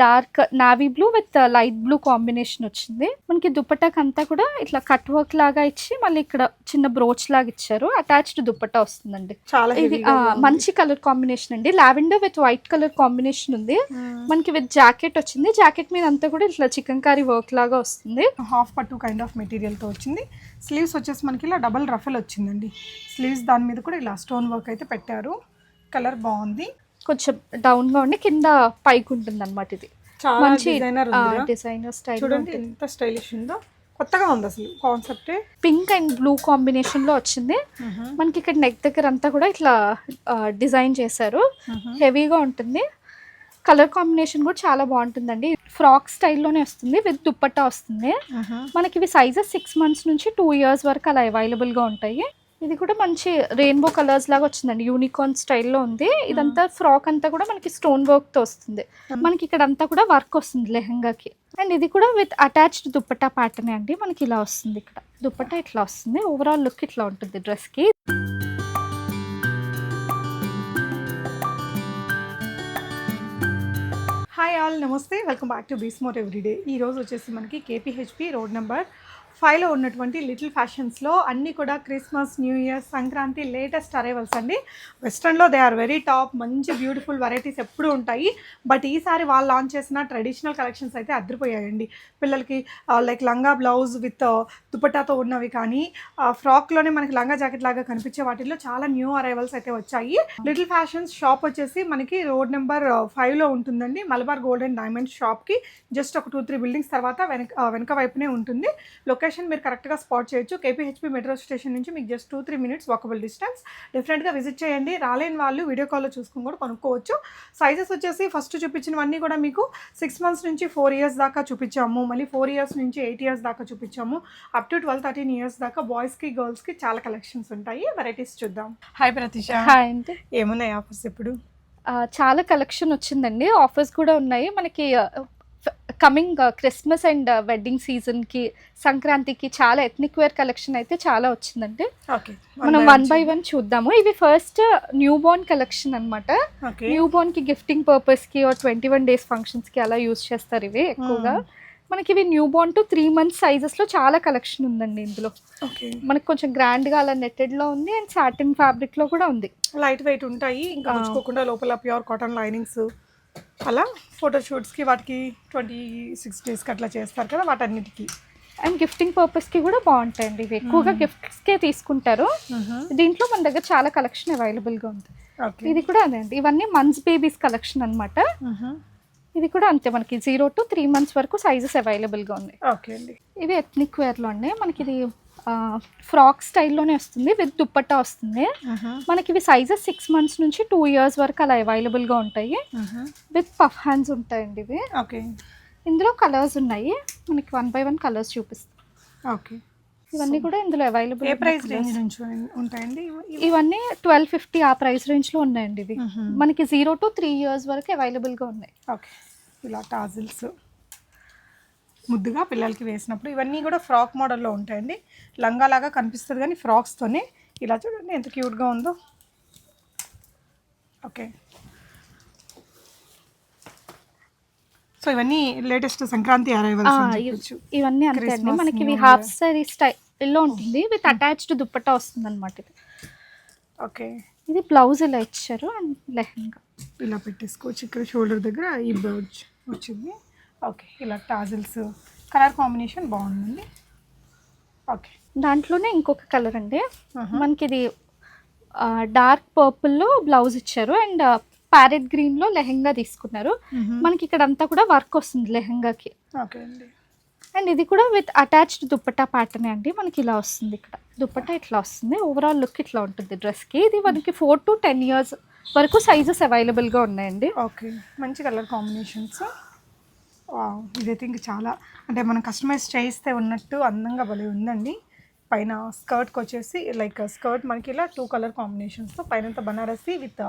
Dark navy blue with light blue combination వచ్చింది. మనకి దుపట్టాకి అంతా కూడా ఇట్లా కట్ వర్క్ లాగా ఇచ్చి మళ్ళీ ఇక్కడ చిన్న బ్రోచ్ లాగా ఇచ్చారు. అటాచ్డ్ దుపట్టా వస్తుందండి. చాలా ఇది మంచి కలర్ కాంబినేషన్ అండి. Lavender with white colour combination ఉంది. మనకి విత్ జాకెట్ వచ్చింది. జాకెట్ మీద అంతా కూడా ఇట్లా చికెన్ కర్రీ వర్క్ లాగా వస్తుంది. హాఫ్ పట్టు కైండ్ ఆఫ్ మెటీరియల్ తో వచ్చింది. స్లీవ్స్ వచ్చేసి మనకి ఇలా డబుల్ రఫల్ వచ్చిందండి. స్లీవ్స్ దాని మీద కూడా ఇలా స్టోన్ వర్క్ అయితే పెట్టారు. కలర్ బాగుంది. కొంచెం డౌన్ గా ఉండి కింద పైకి ఉంటుంది అనమాట. ఇది మంచి డిజైనర్ స్టైల్. చూడండి ఎంత స్టైలిష్ ఉందో. కొత్తగా ఉంది అసలు concept. Pink and blue combination లో వచ్చింది. మనకి ఇక్కడ నెక్ దగ్గర అంతా కూడా ఇట్లా డిజైన్ చేశారు. హెవీగా ఉంటుంది. కలర్ కాంబినేషన్ కూడా చాలా బాగుంటుందండి. ఫ్రాక్ స్టైల్లోనే వస్తుంది. విత్ దుప్పట్టా వస్తుంది. మనకి ఇవి సైజెస్ 6 months నుంచి 2 years వరకు అలా అవైలబుల్ గా ఉంటాయి. ఇది కూడా మంచి రెయిన్బో కలర్స్ లాగా వచ్చిందండి. యూనికార్న్ స్టైల్లో ఉంది. ఇదంతా ఫ్రాక్ అంతా కూడా మనకి స్టోన్ వర్క్ తో వస్తుంది. మనకి ఇక్కడ అంతా కూడా వర్క్ వస్తుంది లెహంగాకి. అండ్ ఇది కూడా విత్ అటాచ్డ్ దుపట్టా ప్యాటర్న్ అండి. మనకి ఇలా వస్తుంది. ఇక్కడ దుపట్టా ఇట్లా వస్తుంది. ఓవరాల్ లుక్ ఇట్లా ఉంటుంది డ్రెస్ కి. హాయ్ ఆల్, నమస్తే, వెల్కమ్ బ్యాక్ టు బీస్మోర్ ఎవ్రీడే. ఈ రోజు వచ్చేసి మనకి కేపీహెచ్పి రోడ్ నెంబర్ 5లో ఉన్నటువంటి లిటిల్ ఫ్యాషన్స్లో అన్నీ కూడా Christmas, new year, Sankranti latest arrivals అండి. వెస్ట్రన్లో దే ఆర్ వెరీ టాప్. మంచి బ్యూటిఫుల్ వెరైటీస్ ఎప్పుడూ ఉంటాయి. బట్ ఈసారి వాళ్ళు లాంచ్ చేసిన ట్రెడిషనల్ కలెక్షన్స్ అయితే అదిరిపోయాయండి. పిల్లలకి లైక్ లంగా బ్లౌజ్ విత్ దుపట్టాతో ఉన్నవి కానీ ఫ్రాక్లోనే మనకి లంగా జాకెట్ లాగా కనిపించే వాటిల్లో చాలా న్యూ అరైవల్స్ అయితే వచ్చాయి. లిటిల్ ఫ్యాషన్స్ షాప్ వచ్చేసి మనకి రోడ్ నెంబర్ 5లో ఉంటుందండి. మలబార్ గోల్డ్ అండ్ డైమండ్ షాప్కి జస్ట్ ఒక 2-3 బిల్డింగ్స్ తర్వాత వెనక వైపునే ఉంటుంది. లొకేషన్ మీరు కరెక్ట్గా స్పాట్ చేయొచ్చు. కేపీహెచ్పి మెట్రో స్టేషన్ నుంచి మీకు జస్ట్ 2-3 minutes వాకబుల్ డిస్టెన్స్. డెఫినెట్గా విజిట్ చేయండి. రాలేని వాళ్ళు వీడియో కాల్లో చూసుకుని కూడా కొనుక్కోవచ్చు. సైజెస్ వచ్చేసి ఫస్ట్ చూపించినవన్నీ కూడా మీకు 6 months నుంచి 4 years దాకా చూపించాము. మళ్ళీ 4 years నుంచి 8 years దాకా చూపించాము. అప్ టు 12-13 years దాకా బాయ్స్కి గర్ల్స్కి చాలా కలెక్షన్స్ ఉంటాయి. వెరైటీస్ చూద్దాం. హాయ్ ప్రతీష. హాయ్ అండి. ఏమున్నాయి ఆఫర్స్ ఇప్పుడు? చాలా కలెక్షన్ వచ్చిందండి. ఆఫర్స్ కూడా ఉన్నాయి. మనకి కమింగ్ క్రిస్మస్ అండ్ వెడ్డింగ్ సీజన్కి, సంక్రాంతికి చాలా ఎథ్నిక్ వేర్ కలెక్షన్ అయితే చాలా వచ్చిందండి. మనం 1 by 1 చూద్దాము. ఇవి ఫస్ట్ న్యూ బోర్న్ కలెక్షన్ అనమాట. న్యూ బోర్న్ కి గిఫ్టింగ్ పర్పస్ కి 21 days ఫంక్షన్స్ కి అలా యూజ్ చేస్తారు ఇవి ఎక్కువగా. మనకి ఇవి new Born to 3 months sizes లో చాలా కలెక్షన్ ఉందండి. ఇందులో మనకి కొంచెం గ్రాండ్ గా అలా నెట్టెడ్ లో ఉంది అండ్ సాటిన్ ఫ్యాబ్రిక్ లో కూడా ఉంది. లైట్ వెయిట్ ఉంటాయి. ఇంకా మర్చిపోకుండా లోపల ప్యూర్ కాటన్ లైనింగ్స్ అలా ఫోటోషూట్స్కి వాటికి 26 daysకి అట్లా చేస్తారు కదా, వాటన్నిటికీ. అండ్ గిఫ్టింగ్ పర్పస్కి కూడా బాగుంటాయండి ఇవి. ఎక్కువగా గిఫ్ట్స్కే తీసుకుంటారు. దీంట్లో మన దగ్గర చాలా కలెక్షన్ అవైలబుల్గా ఉంది. ఇది కూడా అదే అండి. ఇవన్నీ మంత్స్ బేబీస్ కలెక్షన్ అనమాట. ఇది కూడా అంతే. మనకి 0 to 3 months వరకు సైజెస్ అవైలబుల్గా ఉన్నాయి. ఓకే అండి. ఇవి ఎథ్నిక్ వేర్లో అండి. మనకి ఇది ఫ్రాక్ స్టైల్లోనే వస్తుంది. విత్ దుపట్టా వస్తుంది. మనకి ఇవి సైజెస్ 6 months నుంచి 2 years వరకు అలా అవైలబుల్గా ఉంటాయి. విత్ పఫ్ హ్యాండ్స్ ఉంటాయండి ఇవి. ఓకే. ఇందులో కలర్స్ ఉన్నాయి. మనకి 1 by 1 కలర్స్ చూపిస్తాం. ఓకే. ఇవన్నీ కూడా ఇందులో అవైలబుల్. ఏ ప్రైస్ రేంజ్ నుంచి ఉంటాయండి ఇవన్నీ? 1250 ఆ ప్రైస్ రేంజ్లో ఉన్నాయండి ఇవి. మనకి 0 to 3 years వరకు అవైలబుల్గా ఉన్నాయి. ఓకే. ఇలా టాజిల్స్ ముద్దుగా పిల్లలకి వేసినప్పుడు ఇవన్నీ కూడా ఫ్రాక్ మోడల్లో ఉంటాయండి. లంగా లాగా కనిపిస్తుంది కానీ ఫ్రాక్స్తోనే. ఇలా చూడండి ఎంత క్యూట్గా ఉందో. ఓకే. సో ఇవన్నీ లేటెస్ట్ సంక్రాంతి అరైవల్స్. ఇవన్నీ అంతే అండి. మనకి ఇవి హాఫ్ సారీ స్టైల్లో ఉంటుంది. విత్ అటాచ్డ్ దుపట్టా వస్తుంది అనమాట ఇది. ఓకే. ఇది బ్లౌజ్ ఇలా ఇచ్చారు అండ్ లెహంగా ఇలా పెట్టేసుకోవచ్చు. ఇక్కడ షోల్డర్ దగ్గర ఈ బ్లౌజ్ వచ్చింది. ఓకే. ఇలా టాజిల్స్ కలర్ కాంబినేషన్ బాగుందండి. ఓకే. దాంట్లోనే ఇంకొక కలర్ అండి. మనకి ఇది డార్క్ పర్పుల్లో బ్లౌజ్ ఇచ్చారు అండ్ ప్యారెట్ గ్రీన్లో లెహంగా తీసుకున్నారు. మనకి ఇక్కడ అంతా కూడా వర్క్ వస్తుంది లెహంగాకి. ఓకే అండి. అండ్ ఇది కూడా విత్ అటాచ్డ్ దుపట్టా ప్యాటర్న్ అండి. మనకి ఇలా వస్తుంది. ఇక్కడ దుపట్టా ఇట్లా వస్తుంది. ఓవరాల్ లుక్ ఇట్లా ఉంటుంది డ్రెస్కి. ఇది మనకి 4 to 10 years వరకు సైజెస్ అవైలబుల్గా ఉన్నాయండి. ఓకే. మంచి కలర్ కాంబినేషన్స్. ఇదైతే ఇంక చాలా అంటే మనం కస్టమైజ్ చేయిస్తే ఉన్నట్టు అందంగా భలే ఉందండి. పైన స్కర్ట్కి వచ్చేసి లైక్ స్కర్ట్ మనకి ఇలా 2 color కాంబినేషన్స్తో పైనంతా బనారసి విత్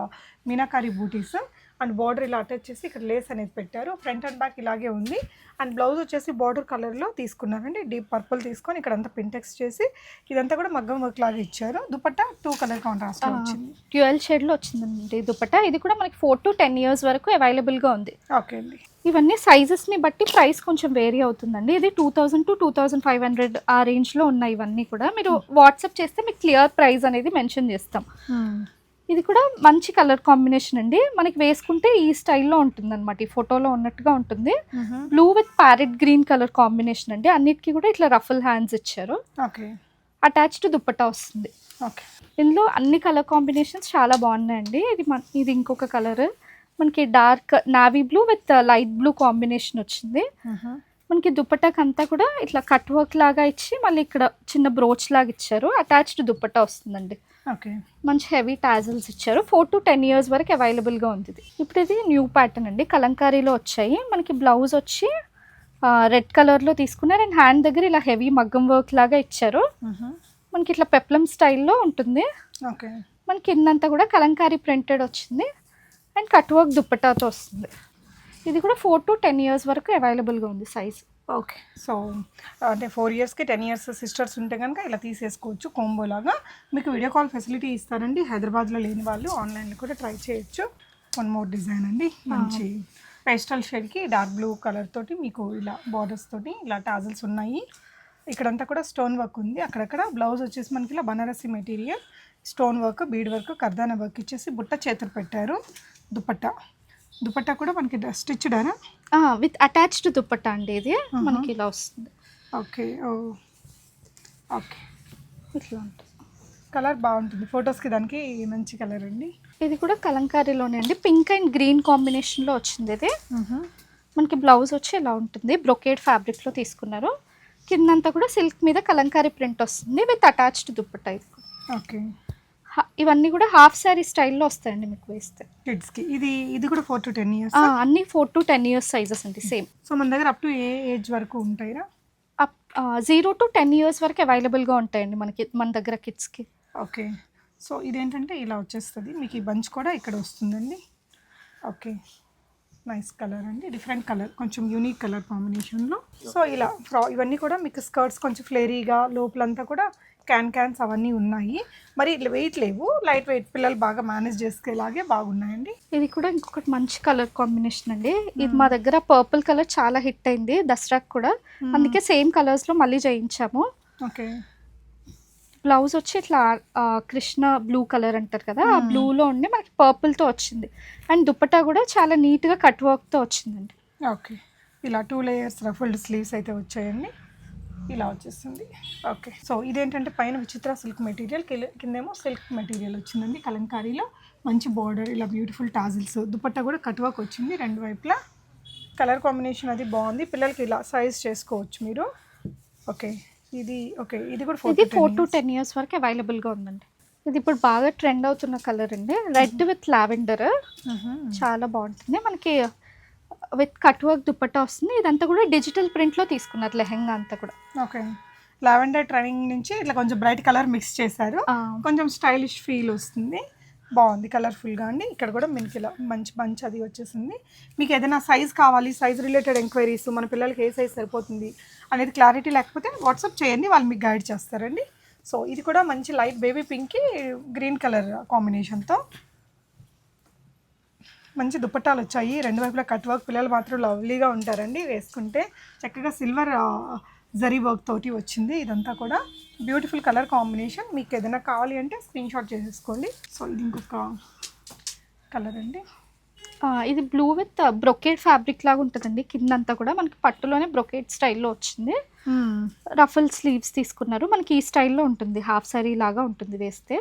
మీనాకారి బూటీస్. అండ్ బార్డర్ ఇలా అటాచ్ చేసి ఇక్కడ లేస్ అనేది పెట్టారు. ఫ్రంట్ అండ్ బ్యాక్ ఇలాగే ఉంది. అండ్ బ్లౌజ్ వచ్చేసి బార్డర్ కలర్లో తీసుకున్నారండి. డీప్ పర్పుల్ తీసుకొని ఇక్కడ అంతా పింటెక్స్ చేసి ఇదంతా కూడా మగ్గం వర్క్ లాగా ఇచ్చారు. దుపట్టా 2 కలర్ కాంట్రాస్ట్లో వచ్చింది. డ్యూయల్ షేడ్లో వచ్చిందండి దుపట్టా. ఇది కూడా మనకి 4 to 10 years వరకు అవైలబుల్గా ఉంది. ఓకే అండి. ఇవన్నీ సైజెస్ని బట్టి ప్రైస్ కొంచెం వేరీ అవుతుందండి. ఇది 2000 to 2500 ఆ రేంజ్లో ఉన్నాయి. ఇవన్నీ కూడా మీరు వాట్సాప్ చేస్తే మీకు క్లియర్ ప్రైస్ అనేది మెన్షన్ చేస్తాం. ఇది కూడా మంచి కలర్ కాంబినేషన్ అండి. మనకి వేసుకుంటే ఈ స్టైల్లో ఉంటుంది అనమాట. ఈ ఫోటోలో ఉన్నట్టుగా ఉంటుంది. Blue with parrot green colour combination అండి. అన్నిటికీ కూడా ఇట్లా రఫుల్ హ్యాండ్స్ ఇచ్చారు. ఓకే. అటాచ్డ్ దుప్పట్టా వస్తుంది. ఓకే. ఇందులో అన్ని కలర్ కాంబినేషన్స్ చాలా బాగున్నాయండి. ఇది ఇంకొక కలర్ మనకి dark navy blue with light blue combination వచ్చింది. మనకి దుపట్టాకి అంతా కూడా ఇట్లా కట్ వర్క్ లాగా ఇచ్చి మళ్ళీ ఇక్కడ చిన్న బ్రోచ్ లాగా ఇచ్చారు. అటాచ్డ్ దుపట్టా వస్తుందండి. ఓకే. మంచి హెవీ టాజల్స్ ఇచ్చారు. 4 to 10 years వరకు అవైలబుల్గా ఉంది. ఇప్పుడు ఇది న్యూ ప్యాటర్న్ అండి. కలంకారీలో వచ్చాయి. మనకి బ్లౌజ్ వచ్చి రెడ్ కలర్లో తీసుకున్నారు. అండ్ హ్యాండ్ దగ్గర ఇలా హెవీ మగ్గం వర్క్ లాగా ఇచ్చారు. మనకి ఇట్లా పెప్లం స్టైల్లో ఉంటుంది. ఓకే. మనకి కిందంతా కూడా కలంకారీ ప్రింటెడ్ వచ్చింది. అండ్ కట్ వర్క్ దుపట్టాతో వస్తుంది. ఇది కూడా 4 to 10 years వరకు అవైలబుల్గా ఉంది సైజ్. ఓకే. సో అంటే 4 yearsకి 10 years సిస్టర్స్ ఉంటే కనుక ఇలా తీసేసుకోవచ్చు కాంబో లాగా. మీకు వీడియో కాల్ ఫెసిలిటీ ఇస్తారండి. హైదరాబాద్లో లేని వాళ్ళు ఆన్లైన్లో కూడా ట్రై చేయొచ్చు. 1 more డిజైన్ అండి. మంచి పేస్టల్ షేడ్కి డార్క్ బ్లూ కలర్ తోటి మీకు ఇలా బార్డర్స్ తోటి ఇలా టాజల్స్ ఉన్నాయి. ఇక్కడంతా కూడా స్టోన్ వర్క్ ఉంది. అక్కడక్కడ బ్లౌజ్ వచ్చేసి మనకి ఇలా Banarasi material stone work bead work కర్దానా వర్క్ ఇచ్చేసి బుట్ట చేతులు పెట్టారు. దుపట్టా కూడా మనకి స్టిచ్డా విత్ అటాచ్డ్ దుపట్టా అండి. ఇది మనకి ఇలా వస్తుంది. ఓకే. ఓకే. ఇట్లా ఉంటుంది. కలర్ బాగుంటుంది. ఫొటోస్కి దానికి మంచి కలర్ అండి. ఇది కూడా కలంకారీలోనే అండి. పింక్ అండ్ గ్రీన్ కాంబినేషన్లో వచ్చింది. ఇది మనకి బ్లౌజ్ వచ్చి ఇలా ఉంటుంది. బ్రొకేడ్ ఫ్యాబ్రిక్లో తీసుకున్నారు. కిందంతా కూడా సిల్క్ మీద కలంకారీ ప్రింట్ వస్తుంది విత్ అటాచ్డ్ దుపట్టా. ఇది ఓకే. ఇవన్నీ కూడా హాఫ్ శారీ స్టైల్లో వస్తాయండి మీకు వేస్తే. కిడ్స్కి ఇది కూడా 4 to 10 years. అన్ని 4 to 10 years సైజెస్ అండి సేమ్. సో మన దగ్గర అప్ టు ఏ ఏజ్ వరకు ఉంటాయిరా? 0 to 10 years వరకు అవైలబుల్గా ఉంటాయండి మన దగ్గర కిడ్స్కి. ఓకే. సో ఇదేంటంటే ఇలా వచ్చేస్తుంది. మీకు ఈ బంచ్ కూడా ఇక్కడ వస్తుందండి. ఓకే. నైస్ కలర్ అండి. డిఫరెంట్ కలర్, కొంచెం యూనిక్ కలర్ కాంబినేషన్లో. సో ఇలా ఇవన్నీ కూడా మీకు స్కర్ట్స్ కొంచెం ఫ్లేరీగా లోపలంతా కూడా క్యాన్స్ అవన్నీ ఉన్నాయి. మరి వెయిట్ లేవు, లైట్ వెయిట్, పిల్లలు బాగా మేనేజ్ చేసుకునేలాగే బాగున్నాయండి. ఇది కూడా ఇంకొకటి మంచి కలర్ కాంబినేషన్ అండి. ఇది మా దగ్గర పర్పుల్ కలర్ చాలా హిట్ అయింది దసరాకు కూడా. అందుకే సేమ్ కలర్స్లో మళ్ళీ చేయించాము. ఓకే. బ్లౌజ్ వచ్చి ఇట్లా కృష్ణ బ్లూ కలర్ అంటారు కదా, ఆ బ్లూలో ఉండి మనకి పర్పుల్తో వచ్చింది. అండ్ దుపట్టా కూడా చాలా నీట్గా కట్ వర్క్తో వచ్చిందండి. ఓకే. ఇలా 2 layers రఫుల్డ్ స్లీవ్స్ అయితే వచ్చాయండి. ఇలా వచ్చేస్తుంది. ఓకే. సో ఇదేంటంటే పైన విచిత్ర సిల్క్ మెటీరియల్, కిందేమో సిల్క్ మెటీరియల్ వచ్చిందండి. కలంకారీలో మంచి బార్డర్, ఇలా బ్యూటిఫుల్ టాజిల్స్. దుపట్టా కూడా కట్ వర్క్ వచ్చింది 2 వైపులా. కలర్ కాంబినేషన్ అది బాగుంది. పిల్లలకి ఇలా సైజ్ చేసుకోవచ్చు మీరు. ఓకే. ఇది కూడా 4 to 10 years వరకు అవైలబుల్గా ఉందండి. ఇది ఇప్పుడు బాగా ట్రెండ్ అవుతున్న కలర్ అండి. రెడ్ విత్ లావెండర్ చాలా బాగుంటుంది. మనకి విత్ కట్ వర్క్ దుపట్టా వస్తుంది. ఇదంతా కూడా డిజిటల్ ప్రింట్లో తీసుకున్నారు లెహెంగా అంతా కూడా. ఓకే. లావెండర్ ట్రెండింగ్ నుంచి ఇట్లా కొంచెం బ్రైట్ కలర్ మిక్స్ చేశారు. కొంచెం స్టైలిష్ ఫీల్ వస్తుంది. బాగుంది, కలర్ఫుల్గా అండి. ఇక్కడ కూడా మీకు ఇలా మంచి బంచ్ అది వచ్చేసింది. మీకు ఏదైనా సైజ్ కావాలి, సైజ్ రిలేటెడ్ ఎంక్వైరీస్, మన పిల్లలకి ఏ సైజ్ సరిపోతుంది అనేది క్లారిటీ లేకపోతే వాట్సాప్ చేయండి, వాళ్ళు మీకు గైడ్ చేస్తారండి. సో ఇది కూడా మంచి లైట్ బేబీ పింక్కి గ్రీన్ కలర్ కాంబినేషన్తో మంచి దుపట్టాలు వచ్చాయి. 2 వైపులా కట్ వర్క్. పిల్లలు మాత్రం లవ్లీగా ఉంటారండి వేసుకుంటే. చక్కగా సిల్వర్ జరీ వర్క్ తోటి వచ్చింది. ఇదంతా కూడా బ్యూటిఫుల్ కలర్ కాంబినేషన్. మీకు ఏదైనా కావాలి అంటే స్క్రీన్ షాట్ చేసేసుకోండి. సో ఇది ఇంకొక కలర్ అండి. ఇది బ్లూ విత్ బ్రొకేడ్ ఫ్యాబ్రిక్ లాగా ఉంటుందండి. కిందంతా కూడా మనకి పట్టులోనే బ్రొకేడ్ స్టైల్లో వచ్చింది. రఫుల్ స్లీవ్స్ తీసుకున్నారు. మనకి ఈ స్టైల్లో ఉంటుంది, హాఫ్ సారీ లాగా ఉంటుంది వేస్తే.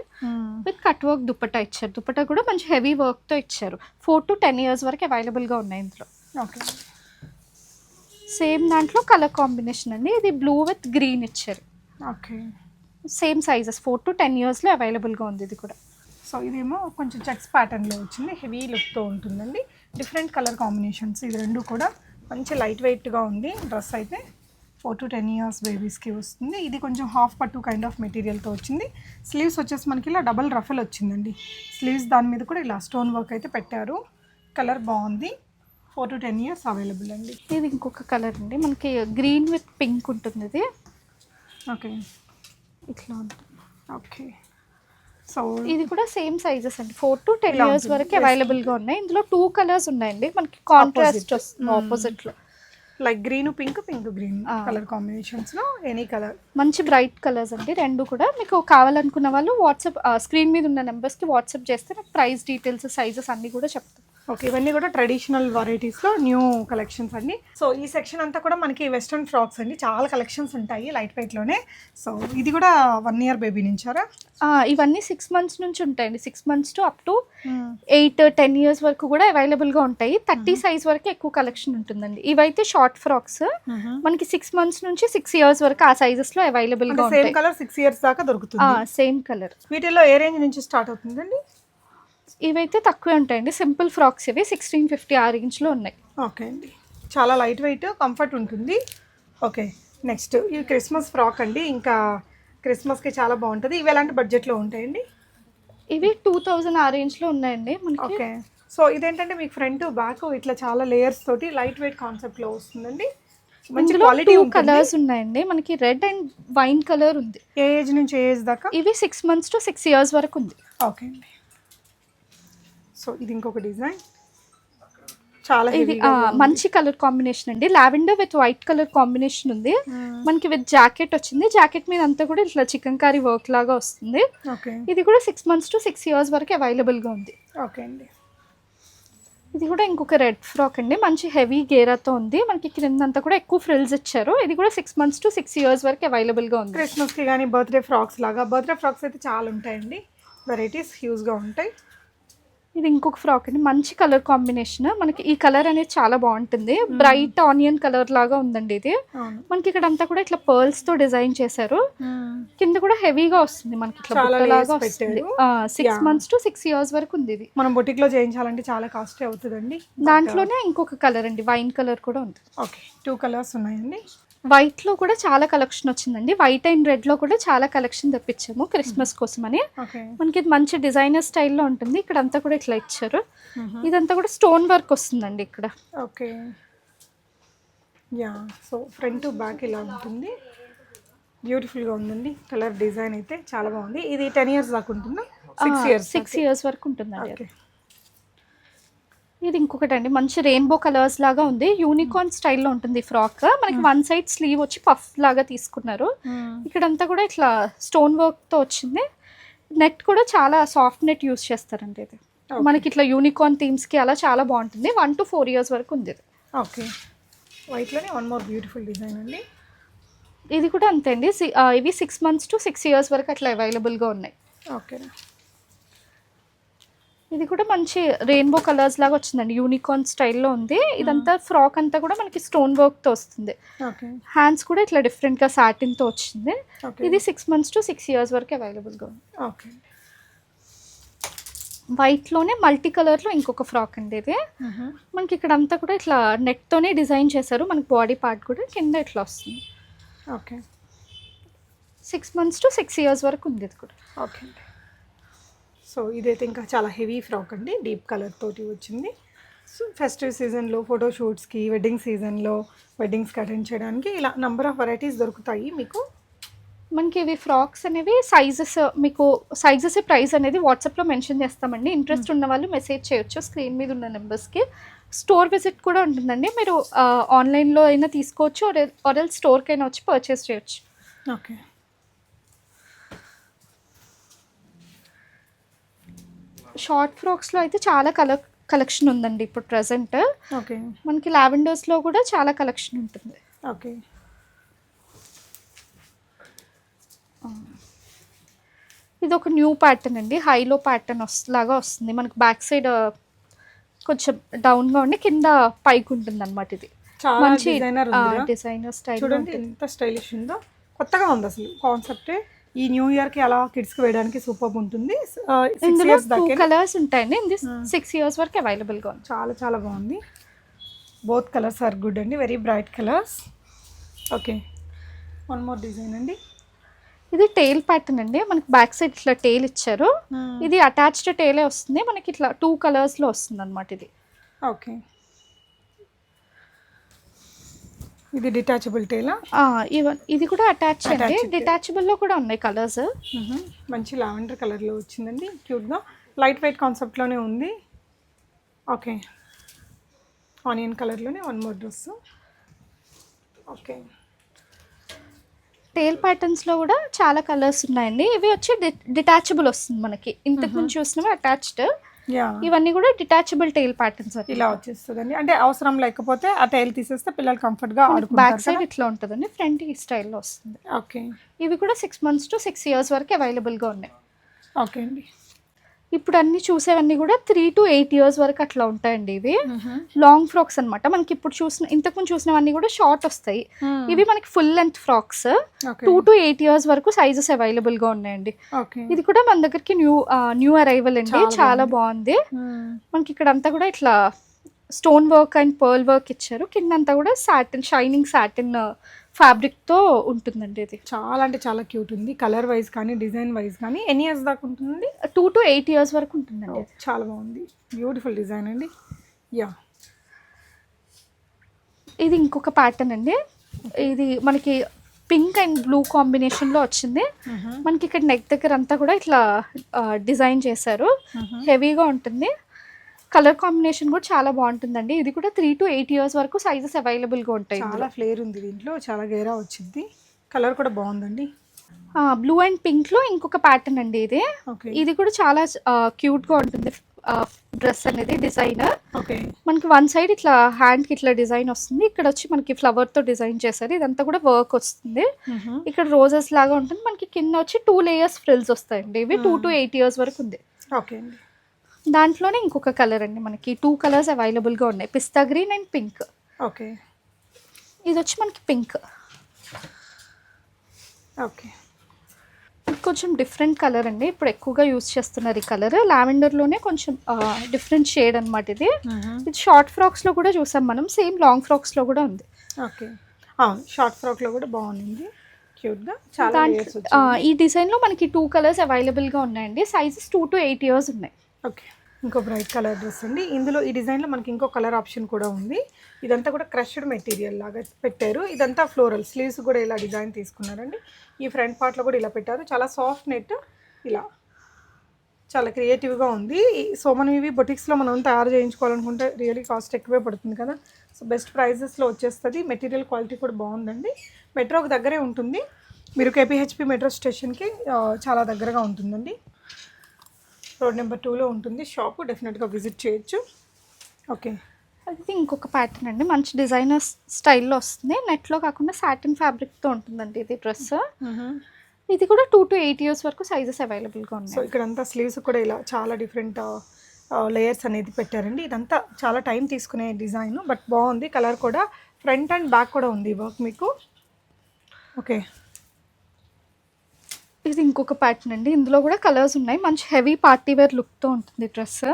విత్ కట్ వర్క్ దుపట్టా ఇచ్చారు. దుపట్టా కూడా మంచి హెవీ వర్క్తో ఇచ్చారు. 4 to 10 years వరకు అవైలబుల్గా ఉన్నాయి ఇందులో. ఓకే. సేమ్ దాంట్లో కలర్ కాంబినేషన్ అండి. ఇది బ్లూ విత్ గ్రీన్ ఇచ్చారు. ఓకే. సేమ్ సైజెస్ 4 to 10 yearsలో అవైలబుల్గా ఉంది ఇది కూడా. సో ఇదేమో కొంచెం చెక్స్ ప్యాటర్న్లో వచ్చింది. హెవీ లుక్తో ఉంటుందండి. Different colour combinations. ఇది 2 కూడా మంచి లైట్ వెయిట్గా ఉంది. డ్రెస్ అయితే 4 to 10 years బేబీస్కి వస్తుంది. ఇది కొంచెం హాఫ్ పట్టు కైండ్ ఆఫ్ మెటీరియల్తో వచ్చింది. స్లీవ్స్ వచ్చేసి మనకి ఇలా డబల్ రఫల్ వచ్చిందండి. స్లీవ్స్ దాని మీద కూడా ఇలా స్టోన్ వర్క్ అయితే పెట్టారు. కలర్ బాగుంది. 4 to 10 years అవైలబుల్ అండి. ఇది ఇంకొక కలర్ అండి, మనకి గ్రీన్ విత్ పింక్ ఉంటుంది. ఇది ఓకే, ఇట్లా ఉంటుంది. ఓకే. సో ఇది కూడా సేమ్ సైజెస్ అండి, 4 to 10 years వరకు అవైలబుల్గా ఉన్నాయి. ఇందులో 2 కలర్స్ ఉన్నాయండి, మనకి కాంట్రాస్ట్ వస్తుంది ఆపోజిట్లో. Like green pink, pink green colour కాంబినేషన్స్లో ఎనీ కలర్. మంచి బ్రైట్ కలర్స్ అండి రెండు కూడా. మీకు కావాలనుకున్న వాళ్ళు వాట్సాప్ స్క్రీన్ మీద ఉన్న నెంబర్స్కి వాట్సాప్ చేస్తే నాకు ప్రైస్ డీటెయిల్స్, సైజెస్ అన్నీ కూడా చెప్తాను. ఓకే, ఇవన్నీ కూడా ట్రెడిషనల్ వెరైటీస్లో న్యూ కలెక్షన్స్ అండి. సో ఈ సెక్షన్ అంతా కూడా మనకి వెస్ట్రన్ ఫ్రాక్స్ అండి, చాలా కలెక్షన్స్ ఉంటాయి లైట్ వెయిట్లోనే. సో ఇది కూడా 1 year బేబీ నుంచారా? ఇవన్నీ 6 months నుంచి ఉంటాయండి, 6 months to up to 8-10 years వరకు కూడా అవైలబుల్గా ఉంటాయి. 30 size వరకు ఎక్కువ కలెక్షన్ ఉంటుందండి. ఇవైతే షార్ట్ ఫ్రాక్స్, మనకి 6 months నుంచి 6 years వరకు ఆ సైజెస్లో అవైలబుల్గా ఉంటాయి. సేమ్ కలర్ 6 years దాకా దొరుకుతుంది. Same colour. వీటిల్లో ఏ రేంజ్ నుంచి స్టార్ట్ అవుతుందండి? ఇవైతే తక్కువే ఉంటాయండి, సింపుల్ ఫ్రాక్స్ ఇవి 1650 ఆ రేంజ్లో ఉన్నాయి. ఓకే అండి, చాలా లైట్ వెయిట్, కంఫర్ట్ ఉంటుంది. ఓకే, నెక్స్ట్ ఈ క్రిస్మస్ ఫ్రాక్ అండి, ఇంకా క్రిస్మస్కి చాలా బాగుంటుంది. ఇవి ఎలాంటి బడ్జెట్లో ఉంటాయండి? ఇవి 2000 ఆ రేంజ్లో ఉన్నాయండి మనకి. ఓకే, సో ఇదేంటంటే మీకు ఫ్రంట్ బ్యాక్ ఇట్లా చాలా లేయర్స్ తోటి లైట్ వెయిట్ కాన్సెప్ట్లో వస్తుందండి. మంచి క్వాలిటీ. 2 కలర్స్ ఉన్నాయండి మనకి, రెడ్ అండ్ వైన్ కలర్ ఉంది. ఏ ఏజ్ నుంచి ఏ ఏజ్ దాకా? ఇవి 6 months టు 6 years వరకు ఉంది. ఓకే అండి, సో ఇది ఇంకొక డిజైన్, చాలా ఇది మంచి కలర్ కాంబినేషన్ అండి, lavender with white colour combination ఉంది. మనకి విత్ జాకెట్ వచ్చింది, జాకెట్ మీద అంతా కూడా ఇట్లా చికెన్ కర్రీ వర్క్ లాగా వస్తుంది. ఓకే, ఇది కూడా 6 months టు 6 years వరకు అవైలబుల్గా ఉంది. ఓకే అండి. ఇది కూడా ఇంకొక రెడ్ ఫ్రాక్ అండి, మంచి హెవీ గేరాతో ఉంది. మనకి క్రిందంతా కూడా ఎక్కువ ఫ్రిల్స్ ఇచ్చారు. ఇది కూడా 6 months టు 6 years వరకు అవైలబుల్గా ఉంది. క్రిస్మస్కి కానీ బర్త్డే ఫ్రాక్స్ లాగా, బర్త్డే ఫ్రాక్స్ అయితే చాలా ఉంటాయండి, వెరైటీస్ హ్యూజ్గా ఉంటాయి. ఇది ఇంకొక ఫ్రాక్ అండి, మంచి కలర్ కాంబినేషన్. మనకి ఈ కలర్ అనేది చాలా బాగుంటుంది, బ్రైట్ ఆనియన్ కలర్ లాగా ఉందండి ఇది. మనకి ఇక్కడ అంతా కూడా ఇట్లా పర్ల్స్ తో డిజైన్ చేశారు. కింద కూడా హెవీగా వస్తుంది, మనకి ఇట్లా బుట్టలాగా వస్తుంది. 6 months టు 6 years వరకు ఉంది. ఇది మనం బొటిక్ లో చేయించాలంటే చాలా కాస్ట్ అవుతుందండి. దాంట్లోనే ఇంకొక కలర్ అండి, వైన్ కలర్ కూడా ఉంది. ఓకే, 2 కలర్స్ ఉన్నాయండి. వైట్ లో కూడా చాలా కలెక్షన్ వచ్చిందండి, వైట్ అండ్ రెడ్ లో కూడా చాలా కలెక్షన్ తెప్పించాము క్రిస్మస్ కోసం అని. మనకి ఇది మంచి డిజైనర్ స్టైల్లో ఉంటుంది. ఇక్కడ అంతా కూడా ఇట్లా ఇచ్చారు. ఇదంతా కూడా స్టోన్ వర్క్ వస్తుందండి ఇక్కడ. Okay, yeah, so front back ఇలా ఉంటుంది, బ్యూటిఫుల్గా ఉందండి. కలర్ డిజైన్ అయితే చాలా బాగుంది. ఇది 10 years దాకా ఉంటుందా? 6 years వరకు ఉంటుందండి. ఓకే, ఇది ఇంకొకటి అండి, మంచి రెయిన్బో కలర్స్ లాగా ఉంది, యూనికార్న్ స్టైల్లో ఉంటుంది ఫ్రాక్. మనకి 1 side స్లీవ్ వచ్చి పఫ్ లాగా తీసుకున్నారు. ఇక్కడంతా కూడా ఇట్లా స్టోన్ వర్క్ తో వచ్చింది. నెట్ కూడా చాలా సాఫ్ట్ నెట్ యూస్ చేస్తారండి. ఇది మనకి ఇట్లా యూనికార్న్ థీమ్స్ కి అలా చాలా బాగుంటుంది. 1 to 4 years వరకు ఉంది ఇది. ఓకే, వైట్లోనే వన్ మోర్ బ్యూటిఫుల్ డిజైన్ అండి. ఇది కూడా అంతే అండి, ఇవి 6 months టు 6 years వరకు అట్లా అవైలబుల్గా ఉన్నాయి. ఓకే, ఇది కూడా మంచి రెయిన్బో కలర్స్ లాగా వచ్చిందండి, యూనికార్న్ స్టైల్లో ఉంది. ఇదంతా ఫ్రాక్ అంతా కూడా మనకి స్టోన్ వర్క్ తో వస్తుంది. హ్యాండ్స్ కూడా ఇట్లా డిఫరెంట్ గా సాటిన్ తో వచ్చింది. ఇది 6 months టు 6 years వరకు అవైలబుల్ గా ఉంది. ఓకే, వైట్ లోనే మల్టీ కలర్ లో ఇంకొక ఫ్రాక్ అండి. ఇది మనకి ఇక్కడ అంతా కూడా ఇట్లా నెట్ తోనే డిజైన్ చేశారు. మనకి బాడీ పార్ట్ కూడా కింద ఇట్లా వస్తుంది. ఓకే, 6 months టు 6 years వరకు ఉంది ఇది కూడా. ఓకే, సో ఇదైతే ఇంకా చాలా హెవీ ఫ్రాక్ అండి, డీప్ కలర్ తోటి వచ్చింది. సో ఫెస్టివ్ సీజన్లో, ఫోటోషూట్స్కి, వెడ్డింగ్ సీజన్లో వెడ్డింగ్స్కి అటెండ్ చేయడానికి ఇలా నెంబర్ ఆఫ్ వెరైటీస్ దొరుకుతాయి మీకు. మనకి ఇవి ఫ్రాక్స్ అనేవి సైజెస్, మీకు సైజెస్ ప్రైస్ అనేది వాట్సాప్లో మెన్షన్ చేస్తామండి. ఇంట్రెస్ట్ ఉన్న వాళ్ళు మెసేజ్ చేయొచ్చు స్క్రీన్ మీద ఉన్న నెంబర్స్కి. స్టోర్ విజిట్ కూడా ఉంటుందండి, మీరు ఆన్లైన్లో అయినా తీసుకోవచ్చు, ఆర్ స్టోర్కి అయినా వచ్చి పర్చేస్ చేయొచ్చు. ఓకే, షార్ట్ ఫ్రాక్స్లో అయితే చాలా కలెక్షన్ ఉందండి ఇప్పుడు ప్రజెంట్. ఓకే, మనకి లావెండర్స్లో కూడా చాలా కలెక్షన్ ఉంటుంది. ఓకే, ఇది ఒక న్యూ ప్యాటర్న్ అండి, హైలో ప్యాటర్న్ లాగా వస్తుంది. మనకి బ్యాక్ సైడ్ కొంచెం డౌన్గా ఉండి కింద పైకి ఉంటుంది అనమాట. ఇది మంచి డిజైనర్ స్టైల్. చూడండి ఎంత స్టైలిష్ ఉందో, కొత్తగా ఉంది అసలు కాన్సెప్టే. ఈ న్యూ ఇయర్కి అలా కిడ్స్కి వేయడానికి సూపర్ ఉంటుంది. ఇందులో 2 కలర్స్ ఉంటాయండి, ఇది 6 years వరకు అవైలబుల్గా ఉంది. చాలా చాలా బాగుంది, బోత్ కలర్స్ ఆర్ గుడ్ అండి, very bright colours. Okay, one more design అండి. ఇది టెయిల్ ప్యాటర్న్ అండి, మనకి బ్యాక్ సైడ్ ఇట్లా టెయిల్ ఇచ్చారు. ఇది అటాచ్డ్ టెయిలే వస్తుంది, మనకి ఇట్లా 2 colours లో వస్తుంది అనమాట. ఇది ఓకే, ఇది డిటాచబుల్ టేలా? ఇది కూడా అటాచ్ అండి. డిటాచబుల్లో కూడా ఉన్నాయి కలర్స్. మంచి లావెండర్ కలర్లో వచ్చిందండి, క్యూట్గా లైట్ వెయిట్ కాన్సెప్ట్లోనే ఉంది. ఓకే, ఆనియన్ కలర్లోనే వన్ మోర్ డ్రెస్. ఓకే, టేల్ ప్యాటర్న్స్లో కూడా చాలా కలర్స్ ఉన్నాయండి. ఇవి వచ్చి డిటాచబుల్ వస్తుంది మనకి. ఇంతకు ముందు చూసినవి అటాచ్డ్, ఇవన్నీ కూడా డిటాచబుల్ టైల్ ప్యాటర్న్స్ ఇలా వచ్చేస్తుందండి. అంటే అవసరం లేకపోతే ఆ టైల్ తీసేస్తే పిల్లలు కంఫర్ట్ గా ఆడుకుంటారు. బ్యాక్ సైడ్ ఇట్లా ఉంటుందండి, ఫ్రంట్ ఈ స్టైల్లో వస్తుంది. ఓకే, ఇవి కూడా 6 months to 6 years వరకు అవైలబుల్ గా ఉన్నాయి. ఓకే అండి. ఇప్పుడు అన్ని చూసేవన్నీ కూడా 3 to 8 years వరకు అట్లా ఉంటాయండి. ఇవి లాంగ్ ఫ్రాక్స్ అన్నమాట. మనకి ఇప్పుడు ఇంతకుముందు చూసినవన్నీ కూడా షార్ట్ వస్తాయి. ఇవి మనకి full length frocks 2 to 8 years వరకు సైజెస్ అవైలబుల్ గా ఉన్నాయండి. ఇది కూడా మన దగ్గరికి న్యూ అరైవల్ అండి, చాలా బాగుంది. మనకి ఇక్కడ అంతా కూడా ఇట్లా stone work and pearl work ఇచ్చారు. కిందంతా కూడా సాటిన్, షైనింగ్ సాటిన్ ఫ్యాబ్రిక్ తో ఉంటుందండి. ఇది చాలా అంటే చాలా క్యూట్ ఉంది. కలర్ వైజ్ కానీ డిజైన్ వైజ్ కానీ ఎన్ని ఇయర్స్ దాకా ఉంటుంది? 2 to 8 years వరకు ఉంటుందండి. చాలా బాగుంది, బ్యూటిఫుల్ డిజైన్ అండి. యా, ఇది ఇంకొక ప్యాటర్న్ అండి. ఇది మనకి పింక్ అండ్ బ్లూ కాంబినేషన్లో వచ్చింది. మనకి ఇక్కడ నెక్ దగ్గర అంతా కూడా ఇట్లా డిజైన్ చేశారు. హెవీగా ఉంటుంది. కలర్ కాంబినేషన్ కూడా చాలా బాగుంటుందండి. ఇది కూడా 3 to 8 years వరకు సైజెస్ అవైలబుల్గా ఉంటాయి. చాలా ఫ్లేర్ ఉంది దీంట్లో, చాలా గేరా వచ్చింది. కలర్ కూడా బాగుందండి. బ్లూ అండ్ పింక్లో ఇంకొక ప్యాటర్న్ అండి ఇది. ఇది కూడా చాలా క్యూట్గా ఉంటుంది డ్రెస్ అనేది. డిజైన్ మనకి వన్ సైడ్ ఇట్లా హ్యాండ్కి ఇట్లా డిజైన్ వస్తుంది. ఇక్కడ వచ్చి మనకి ఫ్లవర్తో డిజైన్ చేశారు. ఇదంతా కూడా వర్క్ వస్తుంది. ఇక్కడ రోజెస్ లాగా ఉంటుంది. మనకి కింద వచ్చి 2 layers ఫ్రిల్స్ వస్తాయండి. ఇవి 2 to 8 years వరకు ఉంది. ఓకే అండి. దాంట్లోనే ఇంకొక కలర్ అండి, మనకి 2 colors అవైలబుల్గా ఉన్నాయి, పిస్తా గ్రీన్ అండ్ పింక్. ఓకే, ఇది వచ్చి మనకి పింక్. ఓకే, కొంచెం డిఫరెంట్ కలర్ అండి, ఇప్పుడు ఎక్కువగా యూజ్ చేస్తున్నారు ఈ కలర్. లావెండర్లోనే కొంచెం డిఫరెంట్ షేడ్ అనమాట ఇది. ఇది షార్ట్ ఫ్రాక్స్లో కూడా చూసాం మనం, సేమ్ లాంగ్ ఫ్రాక్స్లో కూడా ఉంది. ఓకే, అవును, షార్ట్ ఫ్రాక్లో కూడా బాగుంది, క్యూట్గా. చాలా ఈ డిజైన్లో మనకి 2 colors అవైలబుల్గా ఉన్నాయండి. సైజెస్ 2 to 8 years ఉన్నాయి. ఓకే, ఇంకో బ్రైట్ కలర్ డ్రెస్ అండి. ఇందులో ఈ డిజైన్లో మనకి ఇంకో కలర్ ఆప్షన్ కూడా ఉంది. ఇదంతా కూడా క్రష్డ్ మెటీరియల్ లాగా పెట్టారు. ఇదంతా ఫ్లోరల్, స్లీవ్స్ కూడా ఇలా డిజైన్ తీసుకున్నారండి. ఈ ఫ్రంట్ పార్ట్లో కూడా ఇలా పెట్టారు. చాలా సాఫ్ట్ నెట్, ఇలా చాలా క్రియేటివ్గా ఉంది. సో మనం ఇవి బొటిక్స్లో మనం తయారు చేయించుకోవాలనుకుంటే రియలీ కాస్ట్ ఎక్కువే పడుతుంది కదా. సో బెస్ట్ ప్రైజెస్లో వచ్చేస్తుంది. మెటీరియల్ క్వాలిటీ కూడా బాగుందండి. మెట్రోకి దగ్గరే ఉంటుంది. మీరు KPHP మెట్రో స్టేషన్కి చాలా దగ్గరగా ఉంటుందండి. రోడ్ నెంబర్ 2లో ఉంటుంది షాపు, డెఫినెట్గా విజిట్ చేయొచ్చు. ఓకే, అది ఇంకొక ప్యాటర్న్ అండి, మంచి డిజైనర్ స్టైల్లో వస్తుంది. నెట్లో కాకుండా సాటిన్ ఫ్యాబ్రిక్తో ఉంటుందండి ఇది డ్రెస్. ఇది కూడా 2 to 8 years వరకు సైజెస్ అవైలబుల్గా ఉన్నాయి. సో ఇక్కడంతా స్లీవ్స్ కూడా ఇలా చాలా డిఫరెంట్ లేయర్స్ అనేది పెట్టారండి. ఇదంతా చాలా టైం తీసుకునే డిజైన్, బట్ బాగుంది. కలర్ కూడా ఫ్రంట్ అండ్ బ్యాక్ కూడా ఉంది వర్క్ మీకు. ఓకే, ఇది ఇంకొక ప్యాటర్న్ అండి. ఇందులో కూడా కలర్స్ ఉన్నాయి. మంచి హెవీ పార్టీ వేర్ లుక్తో ఉంటుంది డ్రెస్.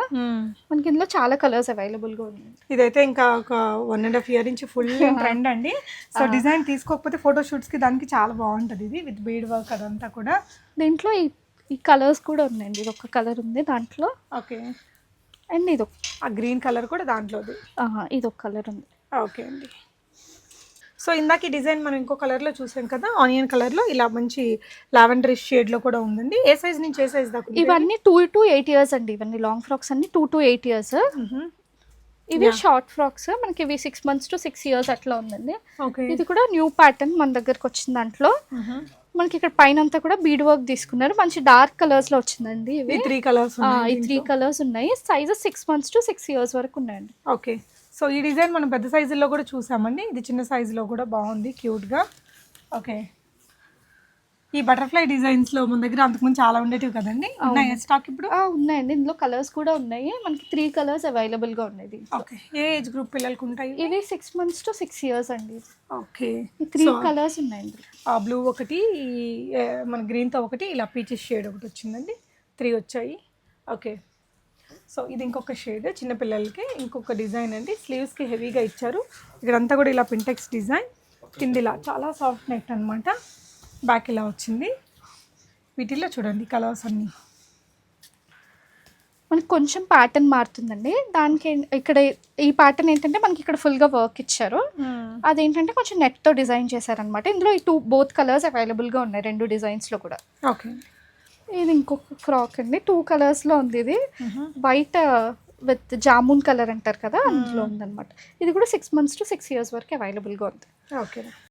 మనకి ఇందులో చాలా కలర్స్ అవైలబుల్గా ఉన్నాయి. ఇదైతే ఇంకా ఒక 1.5 year నుంచి ఫుల్ ట్రెండ్ అండి. సో డిజైన్ తీసుకోకపోతే ఫోటోషూట్స్కి దానికి చాలా బాగుంటుంది ఇది, విత్ బీడ్ వర్క్ అదంతా కూడా. దీంట్లో ఈ కలర్స్ కూడా ఉన్నాయండి. ఇది ఒక కలర్ ఉంది దాంట్లో. ఓకే, అండ్ ఇది ఆ గ్రీన్ కలర్ కూడా దాంట్లోది. ఇది ఒక కలర్ ఉంది. ఓకే అండి. సో ఇందాక ఈ డిజైన్ మనం ఇంకో కలర్లో చూసాం కదా, ఆనియన్ కలర్లో ఇలా మంచి లావెండరిష్ షేడ్లో కూడా ఉందండి. ఏ సైజ్ నుంచి ఏ సైజ్ దాకా? ఇవన్నీ 2 to 8 years అండి. ఇవన్నీ లాంగ్ ఫ్రాక్స్ అన్ని 2 to 8 years. ఇవి షార్ట్ ఫ్రాక్స్, మనకి ఇవి 6 months to 6 years అట్లా ఉందండి. ఇది కూడా న్యూ ప్యాటర్న్ మన దగ్గరకు వచ్చిన దాంట్లో. మనకి ఇక్కడ పైన అంతా కూడా బీడ్ వర్క్ తీసుకున్నారు. మంచి డార్క్ కలర్స్ లో వచ్చిందండి. ఇవి 3 colors ఈ 3 colors ఉన్నాయి. సైజెస్ 6 months to 6 years వరకు ఉన్నాయండి. ఓకే, సో ఈ డిజైన్ మనం పెద్ద సైజుల్లో కూడా చూసామండి. ఇది చిన్న సైజులో కూడా బాగుంది, క్యూట్గా. ఓకే, ఈ బటర్ఫ్లై డిజైన్స్లో మన దగ్గర అంతకుముందు చాలా ఉండేటివి కదండి, ఉన్నాయా స్టాక్ ఇప్పుడు? ఉన్నాయండి. ఇందులో కలర్స్ కూడా ఉన్నాయి. మనకి 3 colors అవైలబుల్గా ఉన్నాయి. ఓకే, ఏ ఏజ్ గ్రూప్ పిల్లలకి ఉంటాయి? ఇవి 6 months to 6 years అండి. ఓకే, 3 colors ఉన్నాయండి. ఆ బ్లూ ఒకటి, మన గ్రీన్తో ఒకటి, ఇలా పీచెస్ షేడ్ ఒకటి వచ్చిందండి. 3 వచ్చాయి. ఓకే, సో ఇది ఇంకొక షేడ్ చిన్నపిల్లలకి, ఇంకొక డిజైన్ అండి. స్లీవ్స్కి హెవీగా ఇచ్చారు. ఇక్కడంతా కూడా ఇలా పింటెక్స్ డిజైన్, కింద ఇలా చాలా సాఫ్ట్ నెక్ అనమాట. బ్యాక్ ఇలా వచ్చింది. వీటిల్లో చూడండి కలర్స్ అన్నీ. మనకి కొంచెం ప్యాటర్న్ మారుతుందండి. దానికి ఇక్కడ ఈ ప్యాటర్న్ ఏంటంటే మనకి ఇక్కడ ఫుల్గా వర్క్ ఇచ్చారు. అదేంటంటే కొంచెం నెట్తో డిజైన్ చేశారనమాట. ఇందులో ఈ బోత్ కలర్స్ అవైలబుల్గా ఉన్నాయి 2 డిజైన్స్లో కూడా. ఓకే. ఇది ఇంకొక ఫ్రాక్ అండి, 2 కలర్స్లో ఉంది. ఇది వైట్ విత్ జామున్ కలర్ అంటారు కదా, అందులో ఉందన్నమాట. ఇది కూడా 6 months to 6 years వరకు అవైలబుల్గా ఉంది. ఓకే.